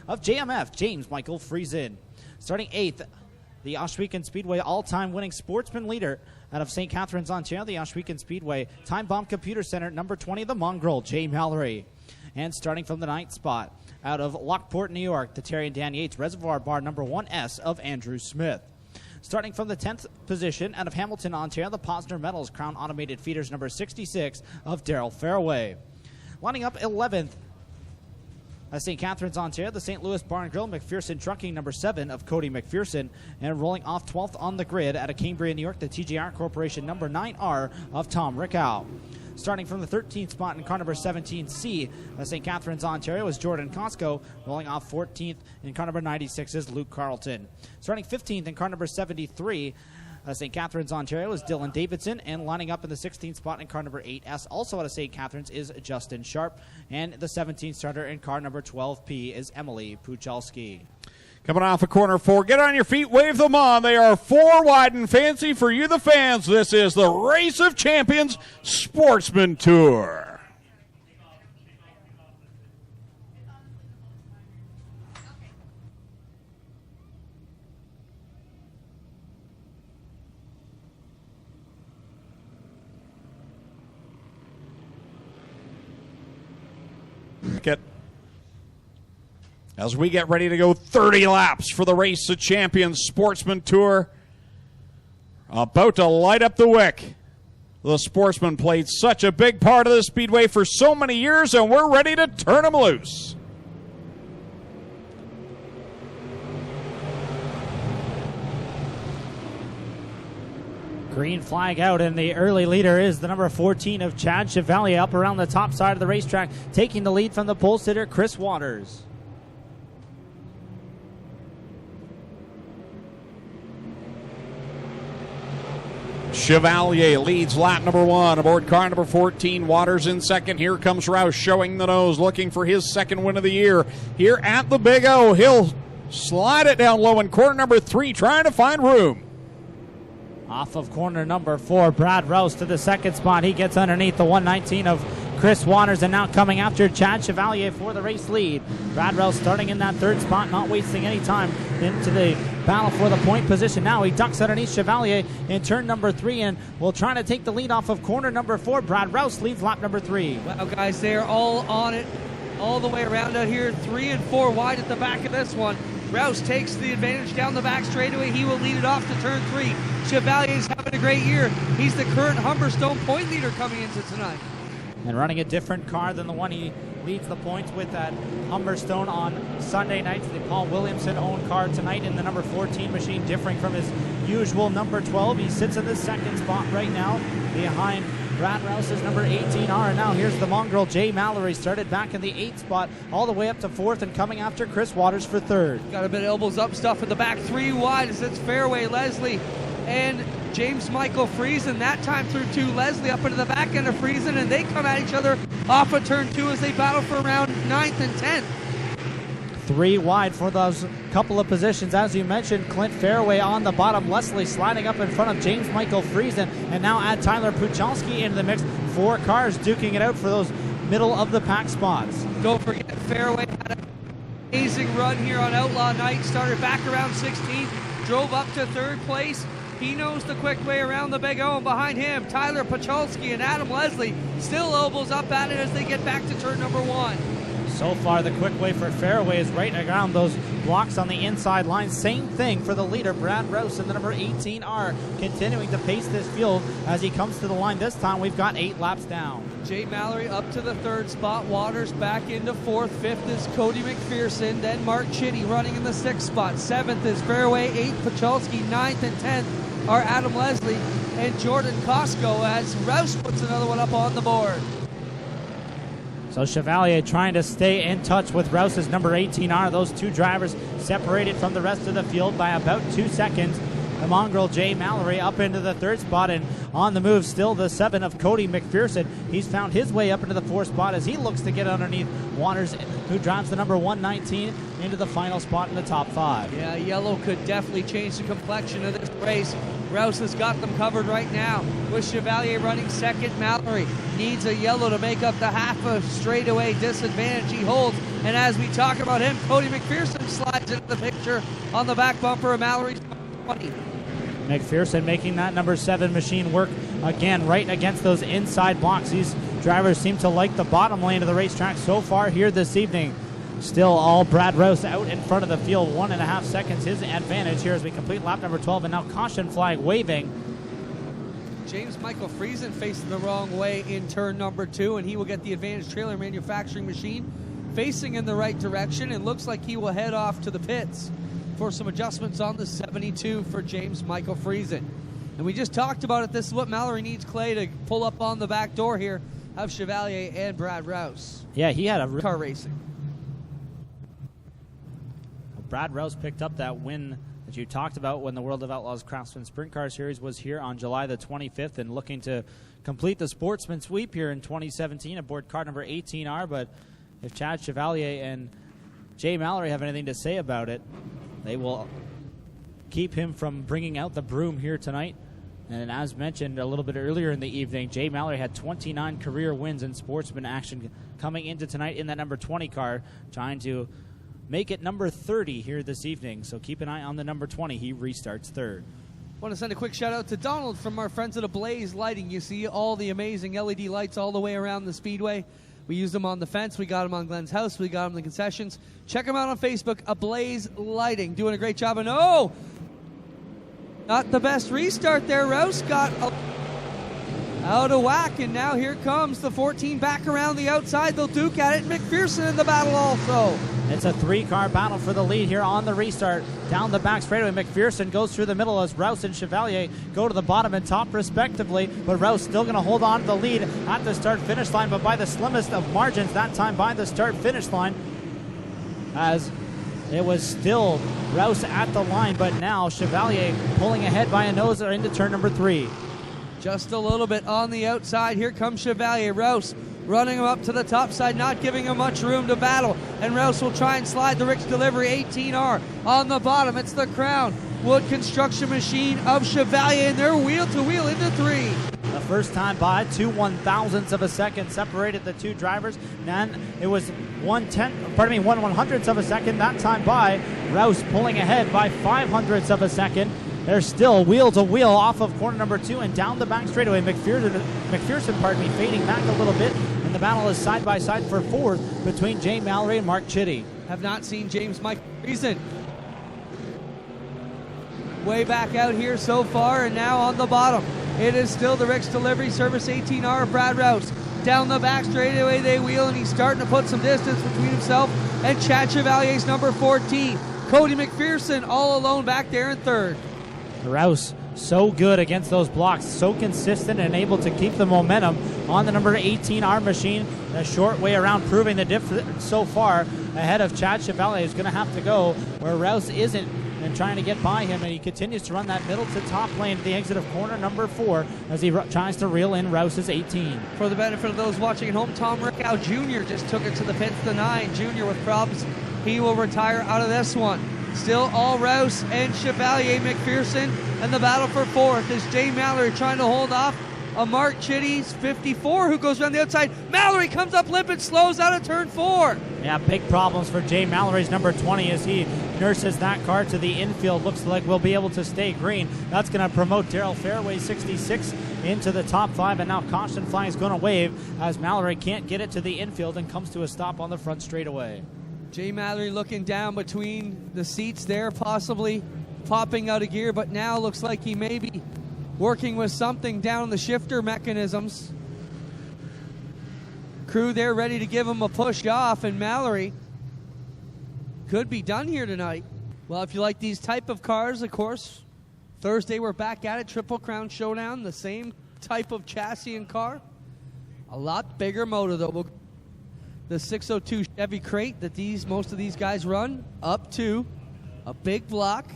of JMF, James Michael Friesen. Starting 8th, the Ohsweken Speedway all-time winning Sportsman leader out of St. Catharines, Ontario, the Ohsweken Speedway Time Bomb Computer Center, number 20, the Mongrel, Jay Mallory. And starting from the 9th spot, out of Lockport, New York, the Terry and Dan Yates Reservoir Bar number 1S of Andrew Smith. Starting from the 10th position, out of Hamilton, Ontario, the Posner Metals Crown Automated Feeders number 66 of Daryl Fairway. Lining up 11th, St. Catharines, Ontario, the St. Louis Bar and Grill McPherson Trucking number 7 of Cody McPherson. And rolling off 12th on the grid out of Cambria, New York, the TJR Corporation number 9R of Tom Rickow. Starting from the 13th spot in car number 17C, St. Catharines, Ontario, is Jordan Costco. Rolling off 14th in car number 96 is Luke Carlton. Starting 15th in car number 73, St. Catharines, Ontario, is Dylan Davidson. And lining up in the 16th spot in car number 8S, also out of St. Catharines, is Justin Sharp. And the 17th starter in car number 12P is Emily Puchalski. Coming off of corner 4, get on your feet, wave them on. They are 4 wide and fancy for you, the fans. This is the Race of Champions Sportsman Tour. As we get ready to go 30 laps for the Race of Champions Sportsman Tour. About to light up the wick. The Sportsman played such a big part of the Speedway for so many years, and we're ready to turn them loose. Green flag out, and the early leader is the number 14 of Chad Chevalier up around the top side of the racetrack, taking the lead from the pole sitter, Chris Waters. Chevalier leads lap number 1 aboard car number 14. Waters in second. Here comes Rouse showing the nose, looking for his second win of the year. Here at the Big O, he'll slide it down low in corner number 3, trying to find room. Off of corner number 4, Brad Rouse to the second spot. He gets underneath the 119 of Chris Waters, and now coming after Chad Chevalier for the race lead. Brad Rouse starting in that 3rd spot, not wasting any time into the battle for the point position. Now he ducks underneath Chevalier in turn number 3 and will try to take the lead off of corner number 4. Brad Rouse leads lap number 3. Wow, guys, they're all on it all the way around out here. 3 and 4 wide at the back of this one. Rouse takes the advantage down the back straightaway. He will lead it off to turn 3. Chevalier's having a great year. He's the current Humberstone point leader coming into tonight. And running a different car than the one he leads the points with at Humberstone on Sunday nights. The Paul Williamson owned car tonight in the number 14 machine, differing from his usual number 12. He sits in the 2nd spot right now behind Brad Rouse's number 18R. And now here's the mongrel Jay Mallory, started back in the 8th spot all the way up to 4th and coming after Chris Waters for 3rd. Got a bit of elbows up stuff in the back. 3 wide as it's Fairway, Leslie, and James Michael Friesen. That time through 2, Leslie up into the back end of Friesen, and they come at each other off of turn 2 as they battle for around 9th and 10th. 3 wide for those couple of positions. As you mentioned, Clint Fairway on the bottom. Leslie sliding up in front of James Michael Friesen. And now add Tyler Puchalski into the mix. 4 cars duking it out for those middle of the pack spots. Don't forget, Fairway had an amazing run here on Outlaw Night. Started back around 16th, drove up to 3rd place. He knows the quick way around the Big O, and behind him, Tyler Puchalski and Adam Leslie still elbows up at it as they get back to turn number 1. So far, the quick way for Fairway is right around those blocks on the inside line. Same thing for the leader, Brad Rouse, in the number 18R, continuing to pace this field as he comes to the line. This time, we've got 8 laps down. Jay Mallory up to the 3rd spot. Waters back into 4th. 5th is Cody McPherson. Then Mark Chitty running in the 6th spot. 7th is Fairway. 8th, Puchalski. 9th and 10th are Adam Leslie and Jordan Costco as Rouse puts another one up on the board. So Chevalier trying to stay in touch with Rouse's number 18R. Those 2 drivers separated from the rest of the field by about 2 seconds. The mongrel Jay Mallory up into the 3rd spot, and on the move still the 7 of Cody McPherson. He's found his way up into the 4th spot as he looks to get underneath Waters, who drives the number 119 into the final spot in the top 5. Yeah, yellow could definitely change the complexion of this race. Rouse has got them covered right now with Chevalier running 2nd. Mallory needs a yellow to make up the half a straightaway disadvantage he holds, And as we talk about him, Cody McPherson slides into the picture on the back bumper of Mallory's 20. McPherson making that number 7 machine work again right against those inside blocks. These drivers seem to like the bottom lane of the racetrack so far here this evening. Still all Brad Rouse out in front of the field, 1.5 seconds his advantage here as we complete lap number 12, and now caution flag waving. James Michael Friesen facing the wrong way in turn number 2, and he will get the advantage. Trailer manufacturing machine facing in the right direction, and looks like he will head off to the pits for some adjustments on the 72 for James Michael Friesen. And we just talked about it. This is what Mallory needs Clay to pull up on the back door here of Chevalier and Brad Rouse. Yeah, he had a car racing. Brad Rouse picked up that win that you talked about when the World of Outlaws Craftsman Sprint Car Series was here on July the 25th, and looking to complete the Sportsman sweep here in 2017 aboard car number 18R. But if Chad Chevalier and Jay Mallory have anything to say about it, they will keep him from bringing out the broom here tonight. And as mentioned a little bit earlier in the evening, Jay Mallory had 29 career wins in Sportsman action coming into tonight in that number 20 car, trying to make it number 30 here this evening. So keep an eye on the number 20. He restarts third. Want to send a quick shout out to Donald from our friends at Ablaze Lighting. You see all the amazing LED lights all the way around the speedway. We used them on the fence. We got them on Glenn's house. We got them in the concessions. Check them out on Facebook. Ablaze Lighting, doing a great job. And oh, not the best restart there. Rouse got out of whack, and now here comes the 14 back around the outside. They'll duke at it. McPherson in the battle also. It's a 3-car battle for the lead here on the restart. Down the back straightaway, McPherson goes through the middle as Rouse and Chevalier go to the bottom and top respectively, but Rouse still going to hold on to the lead at the start-finish line, but by the slimmest of margins that time by the start-finish line, as it was still Rouse at the line, but now Chevalier pulling ahead by a nose into turn number 3. Just a little bit on the outside. Here comes Chevalier. Rouse running him up to the top side, not giving him much room to battle. And Rouse will try and slide the Rick's Delivery 18R on the bottom. It's the Crown Wood Construction Machine of Chevalier, and they're wheel-to-wheel into 3. The first time by 2 1/1000ths of a second separated the two drivers. And it was 1 100ths of a second that time by. Rouse pulling ahead by 500ths of a second. They're still wheel-to-wheel off of corner number 2 and down the back straightaway. McPherson, fading back a little bit, and the battle is side-by-side for 4th between Jay Mallory and Mark Chitty. Have not seen James Michael Friesen way back out here so far, and now on the bottom. It is still the Rick's Delivery Service 18R of Brad Rouse. Down the back straightaway they wheel, and he's starting to put some distance between himself and Chad Chevalier's number 14. Cody McPherson all alone back there in 3rd. Rouse so good against those blocks, so consistent and able to keep the momentum on the number 18R machine. A short way around, proving the difference so far ahead of Chad Chevalier, who's going to have to go where Rouse isn't and trying to get by him, and he continues to run that middle to top lane at the exit of corner number 4 as he tries to reel in Rouse's 18. For the benefit of those watching at home, Tom Rickow Jr. just took it to the pits, the 9. Jr. with problems. He will retire out of this one. Still all Rouse and Chevalier. McPherson, and the battle for 4th is Jay Mallory trying to hold off a Mark Chitty's 54 who goes around the outside. Mallory comes up limp and slows out of turn 4. Yeah, big problems for Jay Mallory's number 20 as he nurses that car to the infield. Looks like we'll be able to stay green. That's going to promote Darrell Fairway 66 into the top 5, and now caution flag is going to wave as Mallory can't get it to the infield and comes to a stop on the front straightaway. Jay Mallory looking down between the seats there, possibly popping out of gear, but now looks like he may be working with something down the shifter mechanisms. Crew there ready to give him a push off, and Mallory could be done here tonight. Well, if you like these type of cars, of course, Thursday we're back at it, Triple Crown Showdown, the same type of chassis and car. A lot bigger motor, though. The 602 Chevy crate that most of these guys run, up to a big block,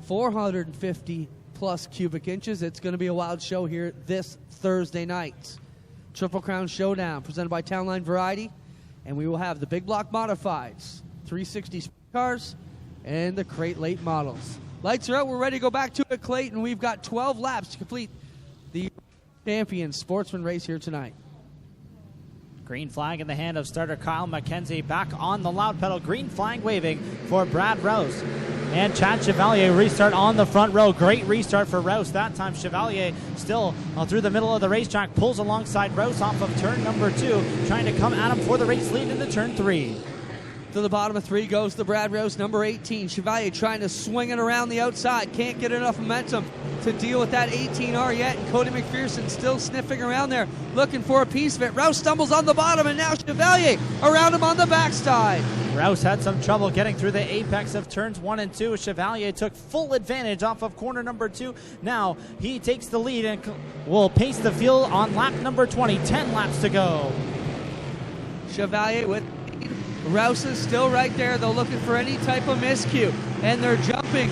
450 plus cubic inches. It's going to be a wild show here this Thursday night. Triple Crown Showdown presented by Townline Variety, and we will have the big block modifieds, 360 cars, and the crate late models. Lights are out. We're ready to go back to it, Clayton. We've got 12 laps to complete the champion Sportsman race here tonight. Green flag in the hand of starter Kyle McKenzie. Back on the loud pedal. Green flag waving for Brad Rouse. And Chad Chevalier restart on the front row. Great restart for Rouse. That time Chevalier still through the middle of the racetrack. Pulls alongside Rouse off of turn number 2. Trying to come at him for the race lead into turn 3. To the bottom of 3 goes the Brad Rouse, number 18. Chevalier trying to swing it around the outside. Can't get enough momentum to deal with that 18R yet. And Cody McPherson still sniffing around there, looking for a piece of it. Rouse stumbles on the bottom, and now Chevalier around him on the backside. Rouse had some trouble getting through the apex of turns 1 and 2. Chevalier took full advantage off of corner number 2. Now he takes the lead and will pace the field on lap number 20. 10 laps to go. Chevalier with Rouse is still right there, though, looking for any type of miscue. And they're jumping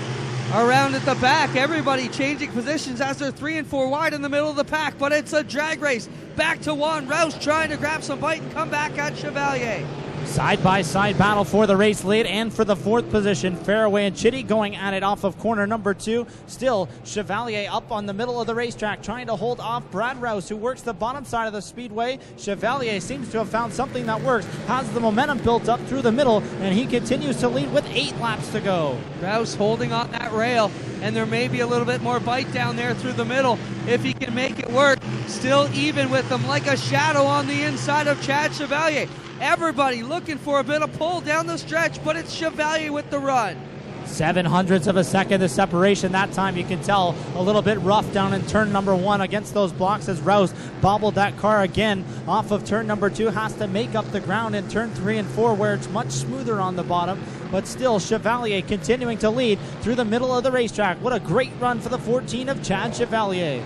around at the back. Everybody changing positions as they're 3 and 4 wide in the middle of the pack. But it's a drag race. Back to 1. Rouse trying to grab some bite and come back at Chevalier. Side-by-side battle for the race lead and for the 4th position. Fairway and Chitty going at it off of corner number 2. Still, Chevalier up on the middle of the racetrack trying to hold off Brad Rouse, who works the bottom side of the speedway. Chevalier seems to have found something that works, has the momentum built up through the middle, and he continues to lead with 8 laps to go. Rouse holding on that rail, and there may be a little bit more bite down there through the middle if he can make it work. Still even with them, like a shadow on the inside of Chad Chevalier. Everybody looking for a bit of pull down the stretch, but it's Chevalier with the run. 0.07 of a second the separation. That time you can tell a little bit rough down in turn number 1 against those blocks as Rouse bobbled that car again off of turn number 2. Has to make up the ground in turn 3 and 4 where it's much smoother on the bottom. But still, Chevalier continuing to lead through the middle of the racetrack. What a great run for the 14 of Chad Chevalier.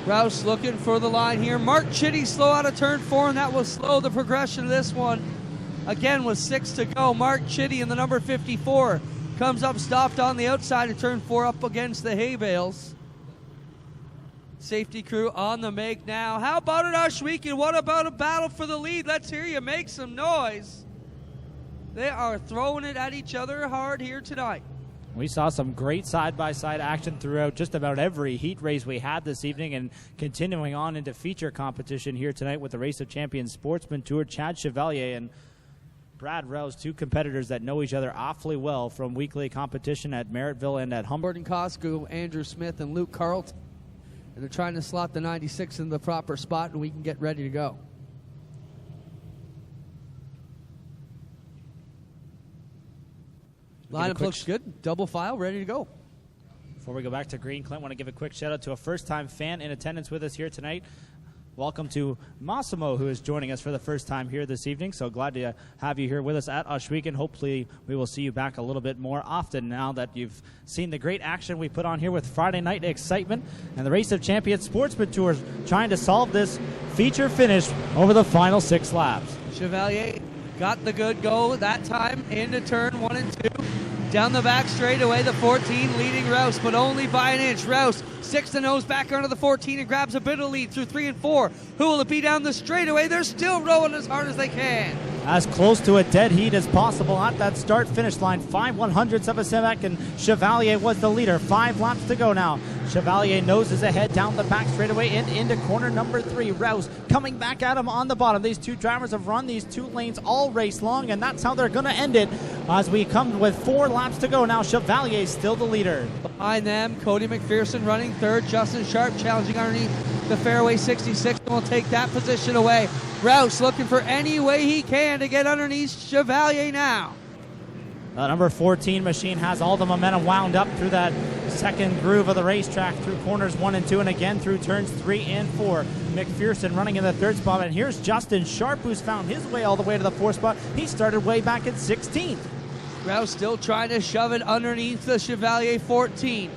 Rouse looking for the line here. Mark Chitty slow out of turn 4, and that will slow the progression of this one. Again, with 6 to go, Mark Chitty in the number 54 comes up stopped on the outside of turn 4 up against the hay bales. Safety crew on the make now. How about it, Ohsweken? What about a battle for the lead? Let's hear you make some noise. They are throwing it at each other hard here tonight. We saw some great side-by-side action throughout just about every heat race we had this evening, and continuing on into feature competition here tonight with the Race of Champions Sportsman Tour. Chad Chevalier and Brad Rouse, 2 competitors that know each other awfully well from weekly competition at Merrittville and at Humboldt. Gordon Costco, Andrew Smith, and Luke Carlton. And they're trying to slot the 96 in the proper spot, and we can get ready to go. Lineup looks good. Double file, ready to go. Before we go back to Green, Clint, want to give a quick shout out to a first-time fan in attendance with us here tonight. Welcome to Massimo, who is joining us for the first time here this evening. So glad to have you here with us at Ohsweken. Hopefully we will see you back a little bit more often now that you've seen the great action we put on here with Friday night excitement and the Race of Champions Sportsman Tour trying to solve this feature finish over the final 6 laps. Chevalier got the good go that time into turn 1 and 2. Down the back straightaway, the 14 leading Rouse, but only by an inch. Rouse sticks the nose back under the 14 and grabs a bit of lead through 3 and 4. Who will it be down the straightaway? They're still rowing as hard as they can. As close to a dead heat as possible at that start-finish line. 5/100ths of a second. Chevalier was the leader. 5 laps to go now. Chevalier noses ahead down the back straightaway and into corner number 3. Rouse coming back at him on the bottom. These 2 drivers have run these 2 lanes all race long, and that's how they're going to end it as we come with 4 laps to go now. Chevalier is still the leader. Behind them, Cody McPherson running third. Justin Sharp challenging underneath the fairway 66 and will take that position away. Rouse looking for any way he can to get underneath Chevalier now. The number 14 machine has all the momentum wound up through that second groove of the racetrack through corners 1 and 2 and again through turns 3 and 4. McPherson running in the 3rd spot, and here's Justin Sharp, who's found his way all the way to the 4th spot. He started way back at 16th. Rouse still trying to shove it underneath the Chevalier 14.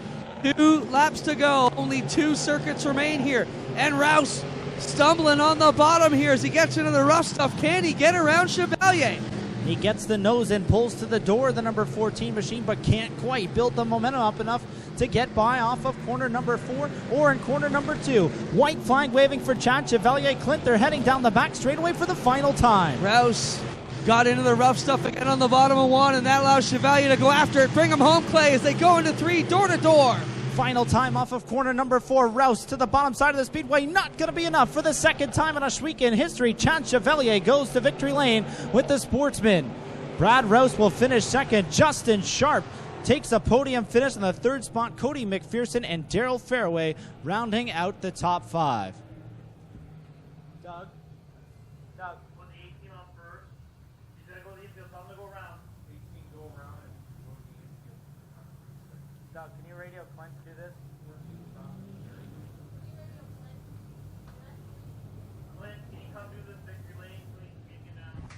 2 laps to go. Only 2 circuits remain here. And Rouse stumbling on the bottom here as he gets into the rough stuff. Can he get around Chevalier? He gets the nose and pulls to the door of the number 14 machine, but can't quite build the momentum up enough to get by off of corner number 4 or in corner number 2. White flag waving for Chad Chevalier. Clint, they're heading down the back straightaway for the final time. Rouse got into the rough stuff again on the bottom of 1, and that allows Chevalier to go after it. Bring him home, Clay, as they go into 3, door to door. final time off of corner number 4. Rouse to the bottom side of the speedway. Not going to be enough for the second time in Ohsweken history. Chad Chevalier goes to victory lane with the Sportsman. Brad Rouse will finish second. Justin Sharp takes a podium finish in the third spot. Cody McPherson and Daryl Fairway rounding out the top 5. Doug, when the 18 on first, he's going to go to the infield. I'm going to go around. 18 go around and go to the infield. Doug, can you radio Clint to do this? Clint, can you come do this victory lane, please? Get you down.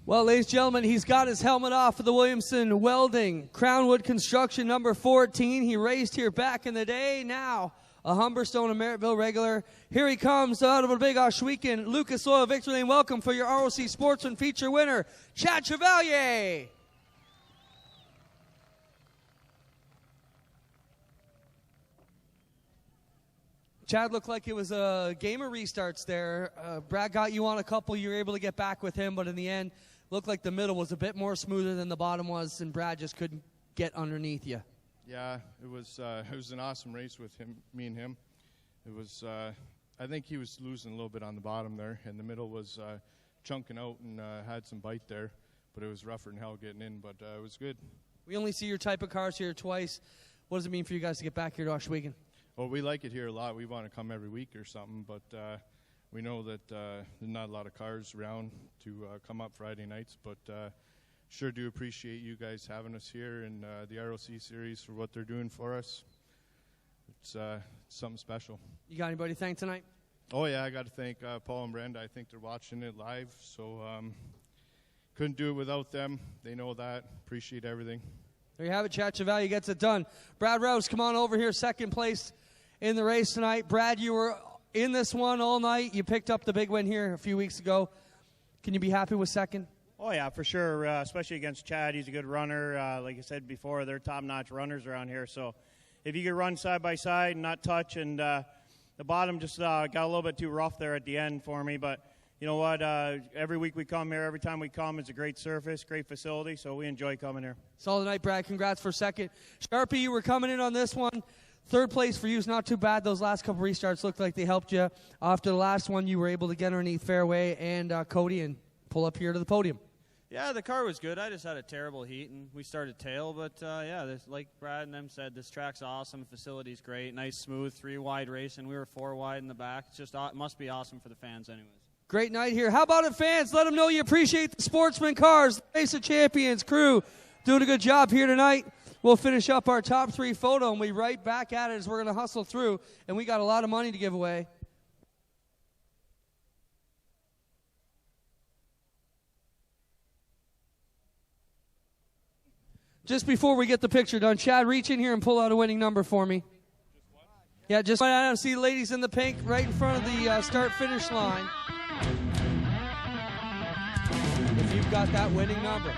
Well, ladies and gentlemen, he's got his helmet off for the Williamson Welding Crownwood Construction number 14. He raced here back in the day. Now a Humberstone and Merrittville regular. Here he comes out of a big Ohsweken Lucas Oil Victory Lane. Welcome for your ROC Sportsman feature winner, Chad Chevalier. Chad, looked like it was a game of restarts there. Brad got you on a couple. You were able to get back with him, but in the end, looked like the middle was a bit more smoother than the bottom was, and Brad just couldn't get underneath you. Yeah, it was an awesome race with me and him. It was, I think he was losing a little bit on the bottom there, and the middle was chunking out and had some bite there, but it was rougher than hell getting in, but it was good. We only see your type of cars here twice. What does it mean for you guys to get back here to Ohsweken? Well, we like it here a lot. We want to come every week or something, but we know that there's not a lot of cars around to come up Friday nights, but sure do appreciate you guys having us here and the ROC series for what they're doing for us. It's something special. You got anybody to thank tonight? Oh, yeah, I got to thank Paul and Brenda. I think they're watching it live, so couldn't do it without them. They know that. Appreciate everything. There you have it. Chad Chevalier gets it done. Brad Rouse, come on over here, second place in the race tonight. Brad, you were in this one all night. You picked up the big win here a few weeks ago. Can you be happy with second? Oh, yeah, for sure, especially against Chad. He's a good runner. Like I said before, they're top-notch runners around here. So if you could run side by side and not touch, and the bottom just got a little bit too rough there at the end for me. But you know what? Every week we come here, every time we come, it's a great surface, great facility, so we enjoy coming here. Solid night, Brad. Congrats for second. Sharpie, you were coming in on this one. Third place for you is not too bad. Those last couple restarts looked like they helped you. After the last one, you were able to get underneath fairway and Cody and pull up here to the podium. Yeah, the car was good. I just had a terrible heat, and we started tail. But, yeah, like Brad and them said, this track's awesome. Facility's great. Nice, smooth, 3-wide race, and we were 4 wide in the back. It's just it must be awesome for the fans anyways. Great night here. How about it, fans? Let them know you appreciate the Sportsman cars, the Race of Champions crew. Doing a good job here tonight. We'll finish up our top 3 photo, and we'll be right back at it as we're going to hustle through, and we got a lot of money to give away. Just before we get the picture done, Chad, reach in here and pull out a winning number for me. Yeah, just I don't see ladies in the pink right in front of the start-finish line. If you've got that winning number.